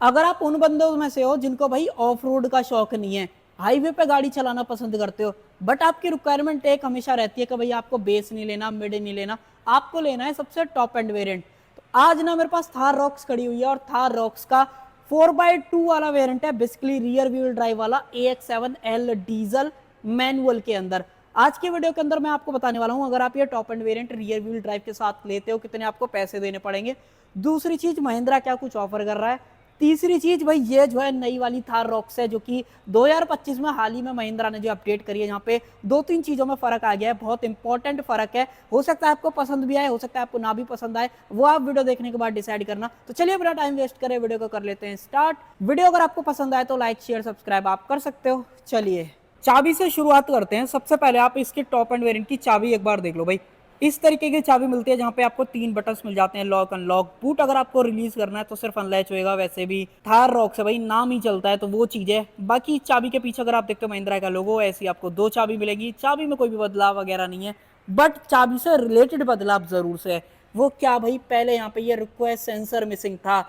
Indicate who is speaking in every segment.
Speaker 1: अगर आप उन बंदों में से हो जिनको भाई ऑफ रोड का शौक नहीं है, हाईवे पे गाड़ी चलाना पसंद करते हो, बट आपकी रिक्वायरमेंट एक हमेशा रहती है कि भाई आपको बेस नहीं लेना, मिड नहीं लेना, आपको लेना है सबसे टॉप एंड वेरिएंट। तो आज ना मेरे पास थार रॉक्स खड़ी हुई है और थार रॉक्स का 4x2 वाला वेरिएंट है, बेसिकली रियर व्हील ड्राइव वाला AX7L डीजल मैनुअल के अंदर। आज के वीडियो के अंदर मैं आपको बताने वाला हूं, अगर आप ये top end variant rear wheel drive के साथ लेते हो कितने आपको पैसे देने पड़ेंगे। दूसरी चीज, महिंद्रा क्या कुछ ऑफर कर रहा है। तीसरी चीज भाई, ये जो है नई वाली थार रॉक्स है जो कि 2025 में हाल ही में महिंद्रा ने जो अपडेट करी है, जहाँ पे दो तीन चीजों में फर्क आ गया है, बहुत इंपॉर्टेंट फर्क है। हो सकता है आपको पसंद भी आए, हो सकता है आपको ना भी पसंद आए, वो आप वीडियो देखने के बाद डिसाइड करना। तो चलिए अपना टाइम वेस्ट करें, वीडियो को कर लेते हैं स्टार्ट। वीडियो अगर आपको पसंद आए तो लाइक शेयर सब्सक्राइब आप कर सकते हो। चलिए चाबी से शुरुआत करते हैं। सबसे पहले आप इसके टॉप एंड वेरिएंट की चाबी एक बार देख लो भाई। इस तरीके की चाबी मिलती है जहाँ पे आपको 3 बटन्स मिल जाते हैं, लॉक अनलॉक। बूट अगर आपको रिलीज करना है तो सिर्फ अनलैच होएगा, वैसे भी थार रॉक्स है भाई, नाम ही चलता है तो वो चीज है। बाकी चाबी के पीछे अगर आप देखते हो महिंद्रा का लोगो, ऐसी आपको 2 चाबी मिलेगी। चाबी में कोई भी बदलाव वगैरह नहीं है, बट चाबी से रिलेटेड बदलाव जरूर से है। वो क्या भाई, पहले यहाँ पे ये रिक्वेस्ट सेंसर मिसिंग था,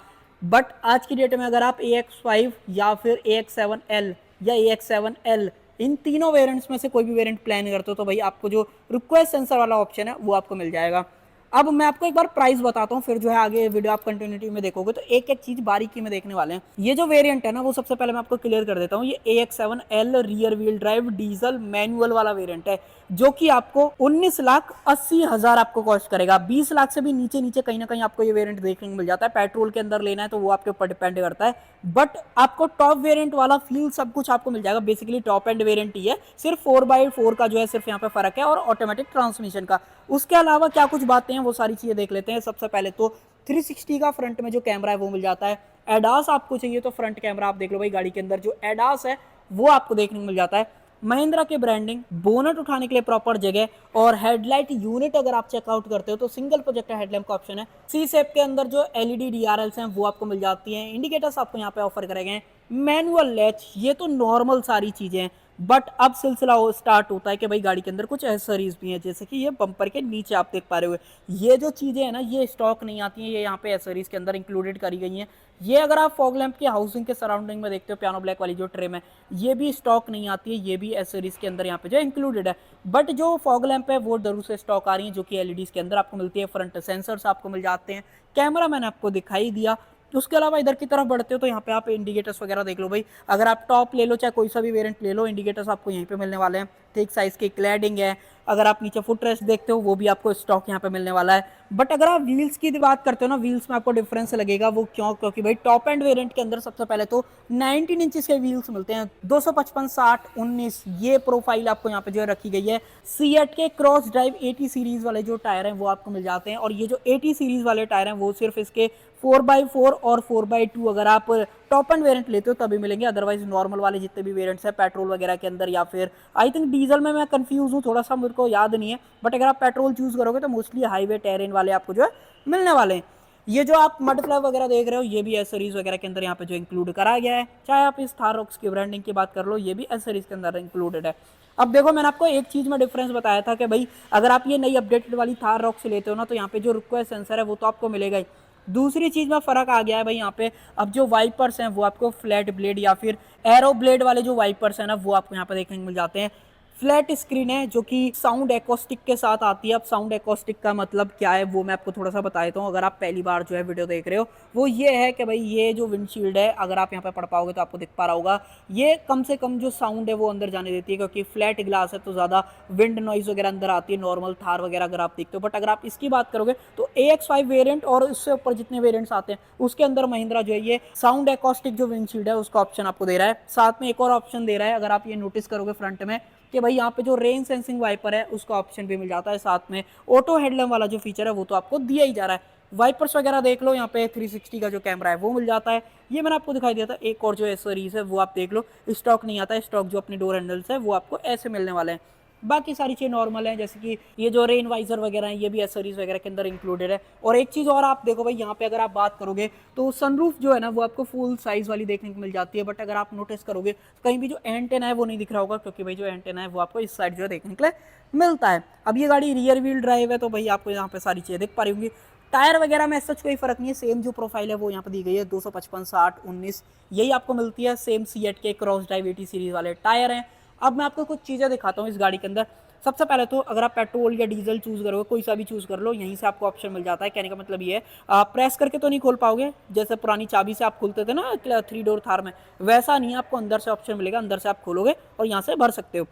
Speaker 1: बट आज की डेट में अगर आप AX5 या फिर AX7L या AX7L इन तीनों वेरिएंट्स में से कोई भी वेरिएंट प्लान करते हो तो भाई आपको जो रिक्वेस्ट सेंसर वाला ऑप्शन है वो आपको मिल जाएगा। अब मैं आपको एक बार प्राइस बताता हूँ, फिर जो है आगे वीडियो आप कंटिन्यूटी में देखोगे तो एक एक चीज बारीकी में देखने वाले हैं। ये जो वेरिएंट है ना, वो सबसे पहले मैं आपको क्लियर कर देता हूँ, ये AX7L rear wheel drive diesel manual वाला वेरिएंट है, जो कि आपको 19,80,000 आपको कॉस्ट करेगा। 20 लाख से भी नीचे नीचे कहीं ना कहीं आपको ये वेरिएंट देखने को मिल जाता है। पेट्रोल के अंदर लेना है तो वो आपके ऊपर डिपेंड करता है, बट आपको टॉप वेरिएंट वाला फील सब कुछ आपको मिल जाएगा। बेसिकली टॉप एंड वेरिएंट ही है, सिर्फ 4x4 का जो है सिर्फ यहाँ पे फर्क है, और ऑटोमेटिक ट्रांसमिशन का। उसके अलावा क्या कुछ बातें हैं वो सारी चीजें देख लेते हैं। सबसे पहले तो 360 का फ्रंट में जो कैमरा है वो मिल जाता है। एडास आपको चाहिए तो फ्रंट कैमरा आप देख लो भाई, गाड़ी के अंदर जो एडास है वो आपको देखने को मिल जाता है। महिंद्रा के ब्रांडिंग, बोनट उठाने के लिए प्रॉपर जगह, और हेडलाइट यूनिट अगर आप चेकआउट करते हो तो सिंगल प्रोजेक्टर हेडलैम्प का ऑप्शन है। सी शेप के अंदर जो एलईडी डीआरएल्स हैं वो आपको मिल जाती हैं। इंडिकेटर्स आपको यहाँ पे ऑफर करे गए हैं। मैनुअल लैच, ये तो नॉर्मल सारी चीजें हैं, बट अब सिलसिला स्टार्ट होता है कि भाई गाड़ी के अंदर कुछ एसेसरीज भी हैं, जैसे कि ये बम्पर के नीचे आप देख पा रहे हो, ये जो चीजें हैं ना ये स्टॉक नहीं आती हैं, ये यहाँ पे एसेसरीज के अंदर इंक्लूडेड करी गई हैं। ये अगर आप फॉग लैंप की हाउसिंग के सराउंडिंग में देखते हो, पियानो ब्लैक वाली जो ट्रिम है ये भी स्टॉक नहीं आती है, ये भी एसेसरीज के अंदर यहाँ पे जो इंक्लूडेड है। बट जो फॉग लैंप है वो जरूर से स्टॉक आ रही है, जो कि एलईडीज के अंदर आपको मिलती है। फ्रंट सेंसर्स आपको मिल जाते हैं, कैमरा मैंने आपको दिखाई दिया। उसके अलावा इधर की तरफ बढ़ते हो तो यहाँ पे आप इंडिकेटर्स वगैरह देख लो भाई। अगर आप टॉप ले लो चाहे कोई सा भी वेरिएंट ले लो, इंडिकेटर्स आपको यहीं पे मिलने वाले हैं। थिक साइज की क्लैडिंग है। अगर आप नीचे फुट रेस्ट देखते हो वो भी आपको स्टॉक यहाँ पे मिलने वाला है। बट अगर आप व्हील्स की बात करते हो ना, व्हील्स में आपको डिफरेंस लगेगा। वो क्यों? क्योंकि भाई टॉप एंड वेरिएंट के अंदर सबसे पहले तो 19 इंचेस के व्हील्स मिलते हैं। 255, 60, 19 ये प्रोफाइल आपको यहाँ पे जो है रखी गई है। सीएट के क्रॉस ड्राइव 80 सीरीज वाले जो टायर हैं वो आपको मिल जाते हैं, और ये जो 80 सीरीज वाले टायर हैं वो सिर्फ इसके 4x4 और 4x2 अगर आप टॉप एंड वेरिएंट लेते हो तभी मिलेंगे। अदरवाइज नॉर्मल वाले जितने भी वेरिएंट्स हैं पेट्रोल वगैरह के अंदर, या फिर आई थिंक डीजल में मैं कंफ्यूज हूँ थोड़ा सा, मेरे को याद नहीं है, बट अगर आप पेट्रोल चूज करोगे तो मोस्टली हाईवे टेरेन वाले आपको जो है मिलने वाले हैं। ये जो आप मड फ्लैप वगैरह देख रहे हो ये भी एसेसरीज वगैरह के अंदर यहाँ पे जो इंक्लूड करा गया है। चाहे आप इस थार रॉक्स की ब्रांडिंग की बात कर लो, ये भी एसेसरीज के अंदर इंक्लूडेड है। अब देखो मैंने आपको एक चीज में डिफरेंस बताया था कि भाई अगर आप ये नई अपडेटेड वाली थार रॉक्स लेते हो ना तो यहाँ पे जो रिक्वेस्ट सेंसर है वो तो आपको मिलेगा ही। दूसरी चीज में फर्क आ गया है भाई यहाँ पे, अब जो वाइपर्स हैं वो आपको फ्लैट ब्लेड या फिर एरो ब्लेड वाले जो वाइपर्स हैं ना वो आपको यहाँ पे देखने को मिल जाते हैं। फ्लैट स्क्रीन है जो कि साउंड एकॉस्टिक के साथ आती है। अब साउंड एकॉस्टिक का मतलब क्या है वो मैं आपको थोड़ा सा बता देता हूँ, अगर आप पहली बार जो है वीडियो देख रहे हो। वो ये है कि भाई ये जो विंडशील्ड है, अगर आप यहाँ पे पढ़ पाओगे तो आपको दिख पा रहा होगा, ये कम से कम जो साउंड है वो अंदर जाने देती है, क्योंकि फ्लैट ग्लास है तो ज़्यादा विंड नॉइज वगैरह अंदर आती है, नॉर्मल थार वगैरह अगर आप देखते हो। बट अगर आप इसकी बात करोगे तो AX5 वेरियंट और उससे ऊपर जितने वेरियंट्स आते हैं उसके अंदर महिंद्रा जो है ये साउंड एकॉस्टिक जो विंडशील्ड है उसका ऑप्शन आपको दे रहा है। साथ में एक और ऑप्शन दे रहा है, अगर आप ये नोटिस करोगे फ्रंट में, कि भाई यहाँ पे जो रेन सेंसिंग वाइपर है उसका ऑप्शन भी मिल जाता है। साथ में ऑटो हेडलैम्प वाला जो फीचर है वो तो आपको दिया ही जा रहा है। वाइपर्स वगैरह देख लो, यहाँ पे 360 का जो कैमरा है वो मिल जाता है। ये मैंने आपको दिखाई दिया था। एक और जो एसेसरीज है वो आप देख लो, स्टॉक नहीं आता है। स्टॉक जो अपने डोर हैंडल्स है वो आपको ऐसे मिलने वाले हैं। बाकी सारी चीज़ नॉर्मल है, जैसे कि ये जो रेन वाइजर वगैरह है ये भी एसेसरीज वगैरह के अंदर इंक्लूडेड है। और एक चीज़ और आप देखो भाई, यहाँ पे अगर आप बात करोगे तो सनरूफ जो है ना वो आपको फुल साइज वाली देखने को मिल जाती है। बट अगर आप नोटिस करोगे कहीं भी जो एंटेना है वो नहीं दिख रहा होगा, क्योंकि भाई जो एंटेना है वो आपको इस साइड जो है देखने के लिए मिलता है। अब ये गाड़ी रियर व्हील ड्राइव है तो भाई आपको यहाँ पे सारी चीज़ें दिख पा रही होंगी। टायर वगैरह में सच कोई फर्क नहीं है, सेम जो प्रोफाइल है वो यहाँ पर दी गई है, 255 60 19 यही आपको मिलती है। सेम सीएट के क्रॉस ड्राइव 80 सीरीज वाले टायर हैं। अब मैं आपको कुछ चीज़ें दिखाता हूँ इस गाड़ी के अंदर। सबसे पहले तो अगर आप पेट्रोल या डीजल चूज करोगे, कोई सा भी चूज कर लो, यहीं से आपको ऑप्शन मिल जाता है। कहने का मतलब ये है प्रेस करके तो नहीं खोल पाओगे, जैसे पुरानी चाबी से आप खोलते थे ना 3 डोर थार में, वैसा नहीं है। आपको अंदर से ऑप्शन मिलेगा, अंदर से आप खोलोगे और यहाँ से भर सकते हो।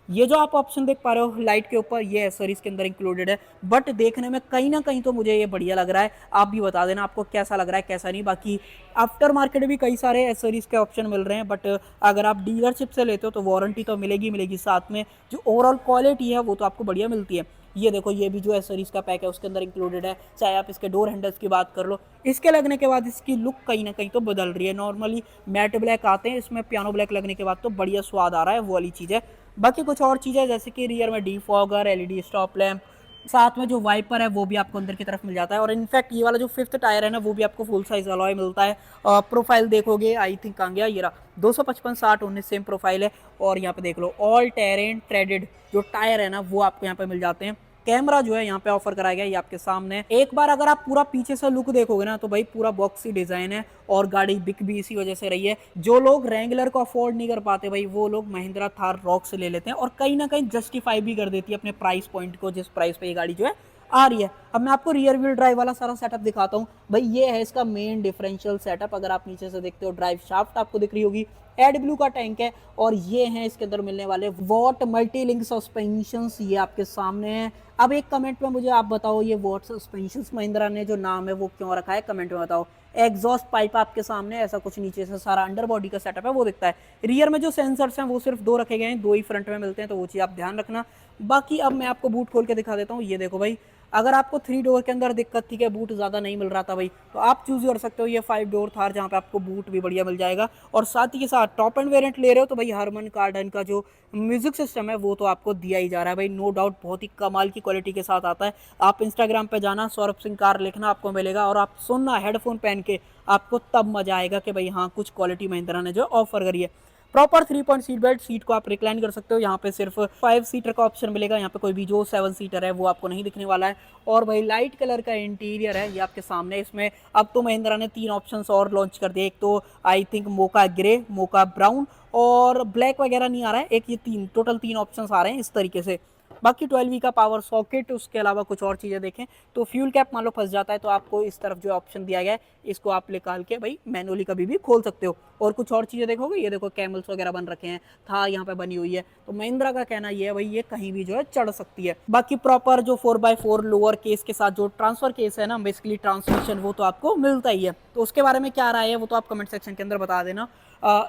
Speaker 1: ये जो आप ऑप्शन देख पा रहे हो लाइट के ऊपर, ये एसेसरीज के अंदर इंक्लूडेड है, बट देखने में कहीं ना कहीं तो मुझे ये बढ़िया लग रहा है। आप भी बता देना आपको कैसा लग रहा है कैसा नहीं। बाकी आफ्टर मार्केट भी कई सारे एसेसरीज के ऑप्शन मिल रहे हैं, बट अगर आप डीलरशिप से लेते हो तो वारंटी तो मिलेगी मिलेगी, साथ में जो ओवरऑल क्वालिटी है वो तो आपको बढ़िया मिलती है। ये देखो, ये भी जो एसेसरीज का पैक है उसके अंदर इंक्लूडेड है। चाहे आप इसके डोर हैंडल्स की बात कर लो, इसके लगने के बाद इसकी लुक कहीं ना कहीं तो बदल रही है। नॉर्मली मैट ब्लैक आते हैं, इसमें पियानो ब्लैक लगने के बाद तो बढ़िया स्वाद आ रहा है, वो वाली चीज़ है। बाकी कुछ और चीज़ें जैसे कि रियर में डीफॉगर, एलईडी स्टॉप लैम्प, साथ में जो वाइपर है वो भी आपको अंदर की तरफ मिल जाता है। और इनफैक्ट ये वाला जो 5th टायर है ना, वो भी आपको फुल साइज अलॉय मिलता है। प्रोफाइल देखोगे, आई थिंक आ गया ये रहा, 255 60 19 सेम प्रोफाइल है। और यहाँ पे देख लो ऑल टेरेन ट्रेडेड जो टायर है ना, वो आपको यहाँ पे मिल जाते हैं। कैमरा जो है यहाँ पे ऑफर कराया गया, ये आपके सामने। एक बार अगर आप पूरा पीछे से लुक देखोगे ना, तो भाई पूरा बॉक्सी डिजाइन है। और गाड़ी बिक भी इसी वजह से रही है। जो लोग रेंगुलर को अफोर्ड नहीं कर पाते भाई, वो लोग महिंद्रा थार रॉक से ले लेते हैं, और कहीं ना कहीं जस्टिफाई भी कर देती है अपने प्राइस पॉइंट को, जिस प्राइस पे ये गाड़ी जो है आ रही है। अब मैं आपको रियर व्हील ड्राइव वाला सारा सेटअप दिखाता हूँ। भाई ये है इसका मेन डिफरेंशियल सेटअप। अगर आप नीचे से देखते हो, ड्राइव शाफ्ट आपको दिख रही होगी, एड ब्लू का टैंक है। और ये है इसके अंदर मिलने वाले वॉट मल्टी लिंक सस्पेंशंस, ये आपके सामने है। अब एक कमेंट में मुझे आप बताओ, ये वॉट सस्पेंशंस महिंद्रा ने जो नाम है वो क्यों रखा है, कमेंट में बताओ। एग्जॉस्ट पाइप आपके सामने, ऐसा कुछ नीचे से सारा अंडर बॉडी का सेटअप है वो दिखता है। रियर में जो सेंसर्स हैं वो सिर्फ 2 रखे गए हैं, 2 ही फ्रंट में मिलते हैं, तो वो चीज़ आप ध्यान रखना। बाकी अब मैं आपको बूट खोल के दिखा देता हूँ। ये देखो भाई, अगर आपको 3 डोर के अंदर दिक्कत थी कि बूट ज़्यादा नहीं मिल रहा था भाई, तो आप चूज़ कर सकते हो ये 5 डोर थार, जहाँ पे आपको बूट भी बढ़िया मिल जाएगा। और साथ ही के साथ टॉप एंड वेरिएंट ले रहे हो तो भाई हरमन कार्डन का जो म्यूजिक सिस्टम है वो तो आपको दिया ही जा रहा है भाई, नो डाउट। बहुत ही कमाल की क्वालिटी के साथ आता है। आप इंस्टाग्राम पे जाना, सौरभ सिंह कार लिखना, आपको मिलेगा, और आप सुनना हेडफोन पहन के, आपको तब मजा आएगा कि भाई हाँ, कुछ क्वालिटी महिंद्रा ने जो ऑफर करी है। Proper 3 point seat belt, seat को आप रिक्लाइन कर सकते हो। यहाँ पे सिर्फ 5 सीटर का ऑप्शन मिलेगा, यहाँ पे कोई भी जो 7 सीटर है वो आपको नहीं दिखने वाला है। और भाई लाइट कलर का इंटीरियर है ये आपके सामने। इसमें अब तो महिंद्रा ने 3 ऑप्शंस और लॉन्च कर दिए। एक तो I think mocha grey, mocha brown और ब्लैक वगैरह नहीं आ रहा है, एक ये 3 टोटल 3 ऑप्शंस आ रहे हैं इस तरीके से। बाकी 12V का पावर सॉकेट, उसके अलावा कुछ और चीज़ें देखें तो फ्यूल कैप मान लो फंस जाता है, तो आपको इस तरफ जो ऑप्शन दिया गया है, इसको आप निकाल के भाई मैनुअली कभी भी खोल सकते हो। और कुछ और चीज़ें देखोगे, ये देखो कैमल्स वगैरह बन रखे हैं, था यहाँ पे बनी हुई है। तो महिंद्रा का कहना ये है भाई, ये कहीं भी जो है चढ़ सकती है। बाकी प्रॉपर जो 4x4 लोअर केस के साथ जो ट्रांसफर केस है ना, बेसिकली ट्रांसमिशन, वो तो आपको मिलता ही है। तो उसके बारे में क्या राय है वो तो आप कमेंट सेक्शन के अंदर बता देना।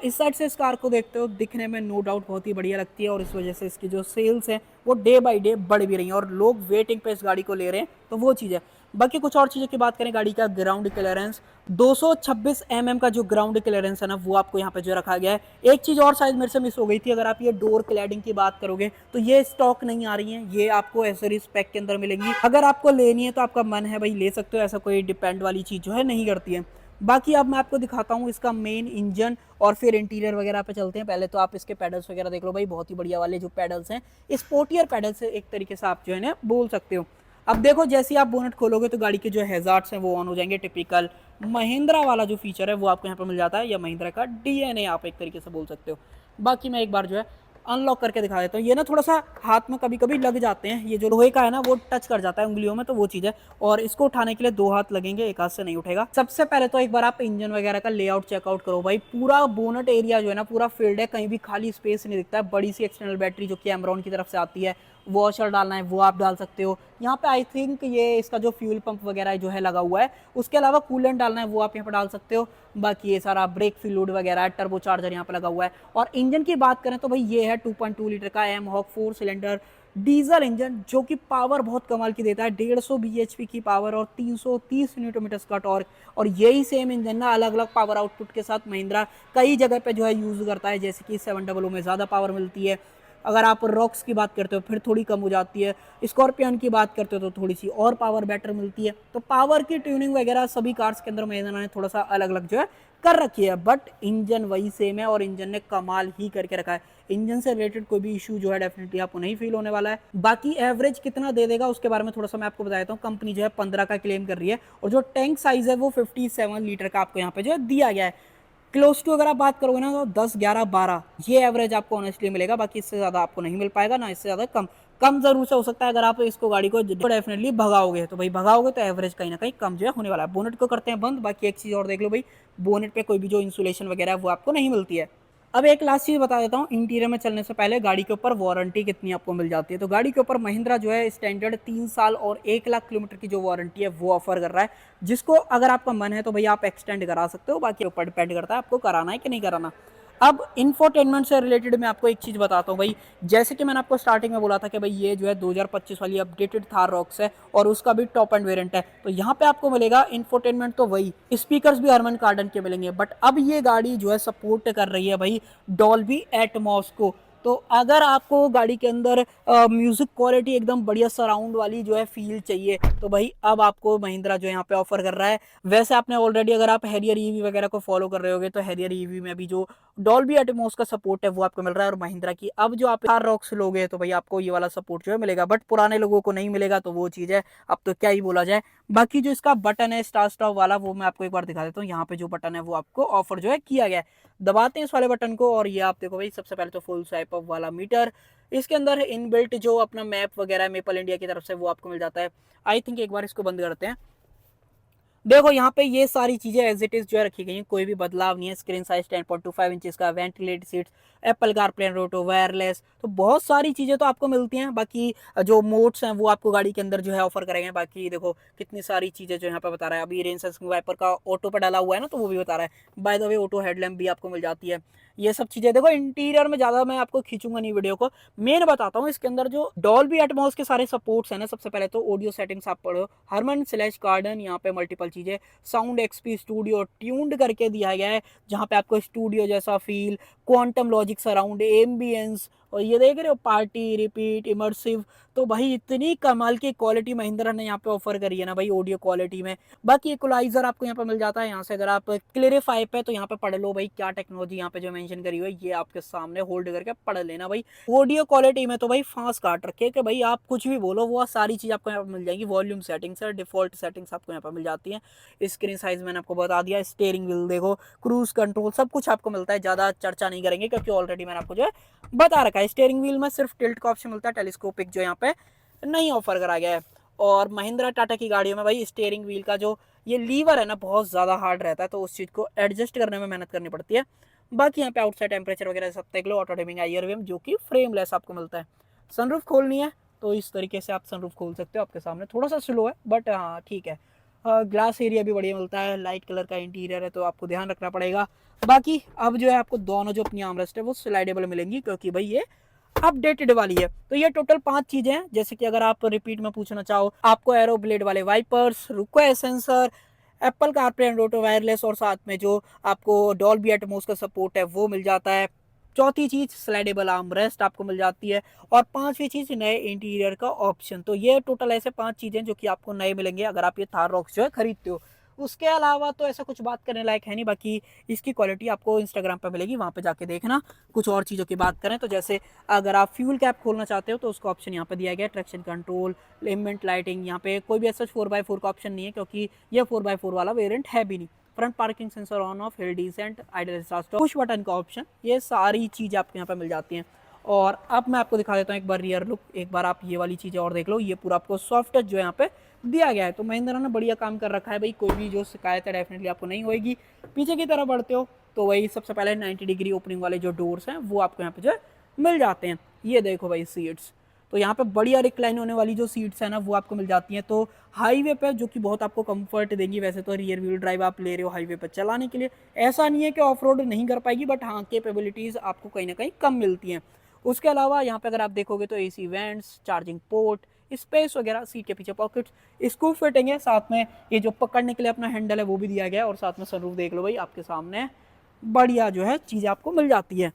Speaker 1: इस साइड से इस कार को देखते हो, दिखने में नो डाउट बहुत ही बढ़िया लगती है, और इस वजह से इसकी जो सेल्स है वो डे बाय डे बढ़ भी रही हैं, और लोग वेटिंग पे इस गाड़ी को ले रहे हैं, तो वो चीज़ है। बाकी कुछ और चीज़ों की बात करें, गाड़ी का ग्राउंड क्लियरेंस 226 mm का जो ग्राउंड क्लियरेंस है ना, वो आपको यहाँ पे जो रखा गया है। एक चीज़ और शायद मेरे से मिस हो गई थी, अगर आप ये डोर क्लैडिंग की बात करोगे तो ये स्टॉक नहीं आ रही है, ये आपको एसेसरीज पैक के अंदर मिलेंगी। अगर आपको लेनी है तो आपका मन है भाई ले सकते हो, ऐसा कोई डिपेंड वाली चीज़ जो है नहीं करती है। बाकी अब मैं आपको दिखाता हूँ इसका मेन इंजन, और फिर इंटीरियर वगैरह पे चलते हैं। पहले तो आप इसके पेडल्स वगैरह देख लो भाई, बहुत ही बढ़िया वाले जो पेडल्स हैं, स्पोर्टियर पेडल्स एक तरीके से आप जो है ना बोल सकते हो। अब देखो, जैसे ही आप बोनट खोलोगे तो गाड़ी के जो हैजार्ड्स हैं वो ऑन हो जाएंगे। टिपिकल महिंद्रा वाला जो फीचर है वो आपको यहाँ पर मिल जाता है, या महिंद्रा का डीएनए आप एक तरीके से बोल सकते हो। बाकी मैं एक बार जो है अनलॉक करके दिखा देता हूँ। ये ना थोड़ा सा हाथ में कभी कभी लग जाते हैं, ये जो लोहे का है ना वो टच कर जाता है उंगलियों में, तो वो चीज़ है। और इसको उठाने के लिए 2 हाथ लगेंगे, एक हाथ से नहीं उठेगा। सबसे पहले तो एक बार आप इंजन वगैरह का लेआउट चेकआउट करो भाई। पूरा बोनट एरिया जो है ना पूरा फील्ड है, कहीं भी खाली स्पेस नहीं दिखता है। बड़ी सी एक्सटर्नल बैटरी जो कि एमरॉन की तरफ से आती है, वॉशर डालना है वो आप डाल सकते हो। यहाँ पे आई थिंक ये इसका जो फ्यूल पंप वगैरह जो है लगा हुआ है, उसके अलावा कूलेंट डालना है वो आप यहाँ पे डाल सकते हो। बाकी ये सारा ब्रेक फ्लूइड वगैरह, टर्बो चार्जर यहाँ पे लगा हुआ है। और इंजन की बात करें तो भाई ये है 2.2 लीटर का एमहॉक 4 सिलेंडर डीजल इंजन, जो कि पावर बहुत कमाल की देता है, 150 bhp की पावर और 330 न्यूटन मीटर का टॉर्क। और यही सेम इंजन ना अलग अलग पावर आउटपुट के साथ महिंद्रा कई जगह पे जो है यूज़ करता है, जैसे कि 700 में ज़्यादा पावर मिलती है। अगर आप रॉक्स की बात करते हो फिर थोड़ी कम हो जाती है। स्कॉर्पियन की बात करते हो तो थोड़ी सी और पावर बेटर मिलती है। तो पावर की ट्यूनिंग वगैरह सभी कार्स के अंदर महिंद्रा ने थोड़ा सा अलग अलग जो है कर रखी है, बट इंजन वही सेम है और इंजन ने कमाल ही करके रखा है। इंजन से रिलेटेड कोई भी इशू जो है डेफिनेटली आपको नहीं फील होने वाला है। बाकी एवरेज कितना दे देगा उसके बारे में थोड़ा सा मैं आपको बता देता हूँ। कंपनी जो है 15 का क्लेम कर रही है और जो टैंक साइज है वो 57 लीटर का आपको यहाँ पे जो है दिया गया है। क्लोज टू अगर आप बात करोगे ना तो 10, 11, 12 ये एवरेज आपको ऑनेस्टली मिलेगा। बाकी इससे ज़्यादा आपको नहीं मिल पाएगा, ना इससे ज़्यादा कम। कम जरूर से हो सकता है अगर आप इसको गाड़ी को डेफिनेटली भगाओगे, तो भाई भगाओगे तो एवरेज कहीं ना कहीं कम जो है होने वाला है। बोनेट को करते हैं बंद। बाकी एक चीज़ और देख लो भाई, बोनेट पे कोई भी जो इंसुलेशन वगैरह है वो आपको नहीं मिलती है। अब एक लास्ट चीज़ बता देता हूँ, इंटीरियर में चलने से पहले गाड़ी के ऊपर वारंटी कितनी आपको मिल जाती है। तो गाड़ी के ऊपर महिंद्रा जो है स्टैंडर्ड 3 साल और 1 लाख किलोमीटर की जो वारंटी है वो ऑफर कर रहा है, जिसको अगर आपका मन है तो भाई आप एक्सटेंड करा सकते हो। बाकी ऊपर डिपेंड करता है आपको कराना है कि नहीं कराना। अब इंफोटेनमेंट से रिलेटेड मैं आपको एक चीज़ बताता हूँ भाई। जैसे कि मैंने आपको स्टार्टिंग में बोला था कि भाई ये जो है 2025 वाली अपडेटेड थार रॉक्स है और उसका भी टॉप एंड वेरिएंट है। तो यहाँ पे आपको मिलेगा इंफोटेनमेंट तो वही, स्पीकर्स भी हरमन कार्डन के मिलेंगे, बट अब ये गाड़ी जो है सपोर्ट कर रही है भाई डॉल्बी एटमॉस को। तो अगर आपको गाड़ी के अंदर म्यूजिक क्वालिटी एकदम बढ़िया सराउंड वाली जो है फील चाहिए, तो भाई अब आपको महिंद्रा जो यहाँ पे ऑफर कर रहा है। वैसे आपने ऑलरेडी अगर आप हैरियर ईवी वगैरह को फॉलो कर रहे होगे तो हैरियर ईवी में भी जो डॉल्बी एटमॉस का सपोर्ट है वो आपको मिल रहा है। और महिंद्रा की अब जो आप थार रॉक्स लोगे तो भाई आपको ये वाला सपोर्ट जो है मिलेगा, बट पुराने लोगों को नहीं मिलेगा, तो वो चीज़ है, अब तो क्या ही बोला जाए। बाकी जो इसका बटन है स्टार स्टॉप वाला वो मैं आपको एक बार दिखा देता हूँ। यहाँ पे जो बटन है वो आपको ऑफर जो है किया गया है। दबाते हैं इस वाले बटन को और ये आप देखो भाई, सबसे पहले तो फुल स्वाइप अप वाला मीटर, इसके अंदर इनबिल्ट जो अपना मैप वगैरह मेपल इंडिया की तरफ से वो आपको मिल जाता है। आई थिंक एक बार इसको बंद करते हैं। देखो यहाँ पे ये सारी चीजें एज इट इज जो है रखी गई हैं, कोई भी बदलाव नहीं है। स्क्रीन साइज 10.25 इंचेस का, ventilated seats, Apple CarPlay and auto, wireless, तो बहुत सारी चीजें तो आपको मिलती हैं। बाकी जो मोड्स हैं वो आपको गाड़ी के अंदर जो है ऑफर करेंगे। बाकी देखो कितनी सारी चीजें जो यहाँ पे बता रहा है। अभी रेन सेंसिंग वाइपर का ऑटो पे डाला हुआ है ना, तो वो भी बता रहा है। By the way auto headlamp भी आपको मिल जाती है। ये सब चीजें देखो, इंटीरियर में ज्यादा मैं आपको खींचूंगा नहीं वीडियो को, मेन बताता हूँ। इसके अंदर जो डॉल्बी एटमॉस के सारे सपोर्ट्स हैं ना, सबसे पहले तो ऑडियो सेटिंग्स आप पढ़ो, हरमन स्लैश कार्डन, यहाँ पे मल्टीपल चीजें, साउंड एक्सपी स्टूडियो ट्यून्ड करके दिया गया है, जहाँ पे आपको स्टूडियो जैसा feel, quantum logic surround, ambience, और ये देख रहे हो पार्टी रिपीट इमर्सिव। तो भाई इतनी कमाल की क्वालिटी महिंद्रा ने यहाँ पे ऑफर करी है ना भाई ऑडियो क्वालिटी में। बाकी इक्वलाइजर आपको यहाँ पे मिल जाता है। यहाँ से अगर आप क्लियरिफाई पे तो यहाँ पे पढ़ लो भाई क्या टेक्नोलॉजी यहाँ पे जो मेंशन करी हुई है, ये आपके सामने होल्ड करके पढ़ लेना भाई। ऑडियो क्वालिटी में तो भाई फांस काट रखे कि भाई आप कुछ भी बोलो वो सारी चीज आपको यहाँ पे मिल जाएगी। वॉल्यूम सेटिंग्स है, डिफॉल्ट सेटिंग्स आपको यहाँ पे मिल जाती है। स्क्रीन साइज मैंने आपको बता दिया, स्टीयरिंग व्हील देखो, क्रूज कंट्रोल, सब कुछ आपको मिलता है। ज्यादा चर्चा नहीं करेंगे क्योंकि ऑलरेडी मैंने आपको जो है बता रखा है। स्टीयरिंग व्हील में सिर्फ टिल्ट का ऑप्शन मिलता है, टेलीस्कोपिक जो यहाँ पे नहीं ऑफर करा गया है। और महिंद्रा टाटा की गाड़ियों में भाई स्टीयरिंग व्हील का जो ये लीवर है ना बहुत ज़्यादा हार्ड रहता है, तो उस चीज़ को एडजस्ट करने में मेहनत करनी पड़ती है। बाकी यहाँ पे आउटसाइड टेम्परेचर वगैरह सब देख लो, ऑटो डिमिंग आईआरवीएम जो कि फ्रेमलेस आपको मिलता है। सनरूफ खोलनी है तो इस तरीके से आप सनरूफ खोल सकते हो। आपके सामने थोड़ा सा स्लो है बट हाँ ठीक है। ग्लास एरिया भी बढ़िया मिलता है, लाइट कलर का इंटीरियर है तो आपको ध्यान रखना पड़ेगा। बाकी अब जो है आपको दोनों जो अपनी आर्मरेस्ट है वो स्लाइडेबल मिलेंगी क्योंकि भाई ये अपडेटेड वाली है। तो ये टोटल 5 चीजें हैं। जैसे कि अगर आप रिपीट में पूछना चाहो, आपको एरो ब्लेड वाले वाइपर्स, रुको sensor, Apple CarPlay and auto wireless, और साथ में जो आपको डॉल्बी एटमॉस का सपोर्ट है वो मिल जाता है। चौथी चीज स्लाइडेबल आर्म रेस्ट आपको मिल जाती है। और पांचवी चीज नए इंटीरियर का ऑप्शन। तो ये टोटल ऐसे 5 चीजें जो कि आपको नए मिलेंगे अगर आप ये थार रॉक्स जो है खरीदते हो। उसके अलावा तो ऐसा कुछ बात करने लायक है नहीं। बाकी इसकी क्वालिटी आपको इंस्टाग्राम पे मिलेगी, वहाँ पे जाके देखना। कुछ और चीज़ों की बात करें तो जैसे अगर आप फ्यूल कैप खोलना चाहते हो तो उसका ऑप्शन यहाँ पे दिया गया है। ट्रैक्शन कंट्रोल, एम्बिएंट लाइटिंग, यहाँ पे कोई भी ऐसा 4x4 का ऑप्शन नहीं है क्योंकि ये 4x4 वाला वेरिएंट है भी नहीं। Front parking sensor on off, hill descent, idol start, push button का ऑप्शन, ये सारी चीज़ें आपको यहाँ पे मिल जाती हैं। और अब मैं आपको दिखा देता हूँ एक बार रियर लुक। एक बार आप ये वाली चीज़ें और देख लो, ये पूरा आपको सॉफ्ट टच जो यहाँ पे दिया गया है। तो महिंद्रा ने बढ़िया काम कर रखा है भाई, कोई भी जो शिकायत है डेफिनेटली आपको नहीं होगी। पीछे की तरफ बढ़ते हो तो वही सबसे पहले 90 डिग्री ओपनिंग वाले जो डोर्स हैं वो आपको यहाँ पे जो है मिल जाते हैं। ये देखो भाई सीट्स, तो यहाँ पे बढ़िया रिक्लाइन होने वाली जो सीट्स है ना वो आपको मिल जाती हैं। तो हाईवे पे जो कि बहुत आपको कंफर्ट देंगी। वैसे तो रियर व्हील ड्राइव आप ले रहे हो हाईवे पे चलाने के लिए, ऐसा नहीं है कि ऑफ रोड नहीं कर पाएगी, बट हाँ कैपेबिलिटीज़ आपको कहीं ना कहीं कम मिलती हैं। उसके अलावा यहाँ पे अगर आप देखोगे तो AC vents, charging port, space वगैरह, सीट के पीछे पॉकेट्स, स्कूप फिटिंग है। साथ में ये जो पकड़ने के लिए अपना हैंडल है वो भी दिया गया है। और साथ में सनरूफ देख लो भाई आपके सामने, बढ़िया जो है चीज़ आपको मिल जाती है।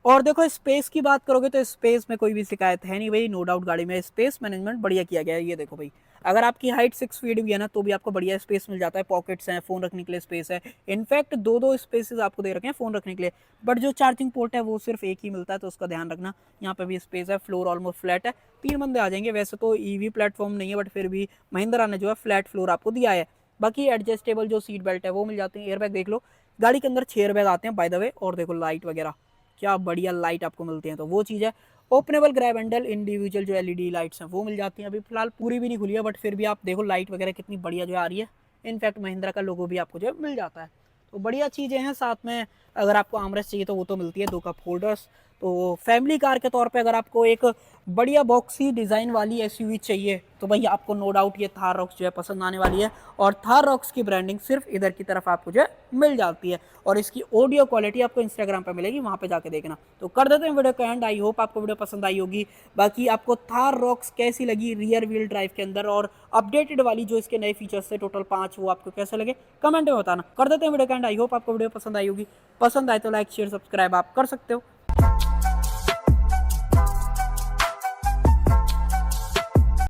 Speaker 1: और देखो स्पेस की बात करोगे तो स्पेस में कोई भी शिकायत है नहीं भाई, नो डाउट गाड़ी में स्पेस मैनेजमेंट बढ़िया किया गया है। ये देखो भाई अगर आपकी हाइट 6 फीट भी है ना तो भी आपको बढ़िया स्पेस मिल जाता है, पॉकेट्स हैं, फ़ोन रखने के लिए स्पेस है। इनफैक्ट दो दो स्पेसेस आपको दे रखे हैं फ़ोन रखने के लिए, बट जो चार्जिंग पोर्ट है वो सिर्फ एक ही मिलता है, तो उसका ध्यान रखना। यहाँ पे भी स्पेस है, फ्लोर ऑलमोस्ट फ्लैट है, 3 बंदे आ जाएंगे। वैसे तो ईवी प्लेटफॉर्म नहीं है, बट फिर भी महिंद्रा ने जो है फ्लैट फ्लोर आपको दिया है। बाकी एडजस्टेबल जो सीट बेल्ट है वो मिल जाती है। एयरबैग देख लो, गाड़ी के अंदर 6 एयरबैग आते हैं बाय द वे। और देखो लाइट वगैरह, क्या बढ़िया लाइट आपको मिलती है, तो वो चीज़ है। ओपनेबल ग्रैब हैंडल, इंडिविजुअल जो एलईडी लाइट्स हैं वो मिल जाती हैं। अभी फिलहाल पूरी भी नहीं खुली है, बट फिर भी आप देखो लाइट वगैरह कितनी बढ़िया जो आ रही है। इनफैक्ट महिंद्रा का लोगो भी आपको जो है मिल जाता है, तो बढ़िया चीज़ें हैं। साथ में अगर आपको आर्मरेस्ट चाहिए तो वो तो मिलती है, 2 कप होल्डर्स। तो फैमिली कार के तौर पे अगर आपको एक बढ़िया बॉक्सी डिज़ाइन वाली एसयूवी चाहिए तो भाई आपको नो डाउट ये थार रॉक्स जो है पसंद आने वाली है। और थार रॉक्स की ब्रांडिंग सिर्फ इधर की तरफ आपको जो है मिल जाती है, और इसकी ऑडियो क्वालिटी आपको इंस्टाग्राम पे मिलेगी, वहाँ पे जाके देखना। तो कर देते हैं वीडियो का एंड। आई होप आपको वीडियो पसंद आई होगी। बाकी आपको थार रॉक्स कैसी लगी रियर व्हील ड्राइव के अंदर, और अपडेटेड वाली जो इसके नए फीचर्स थे टोटल 5, वो आपको कैसे लगे कमेंट में बताना। कर देते हैं वीडियो का एंड। आई होप आपको वीडियो पसंद आई होगी। पसंद आए तो लाइक शेयर सब्सक्राइब आप कर सकते हो।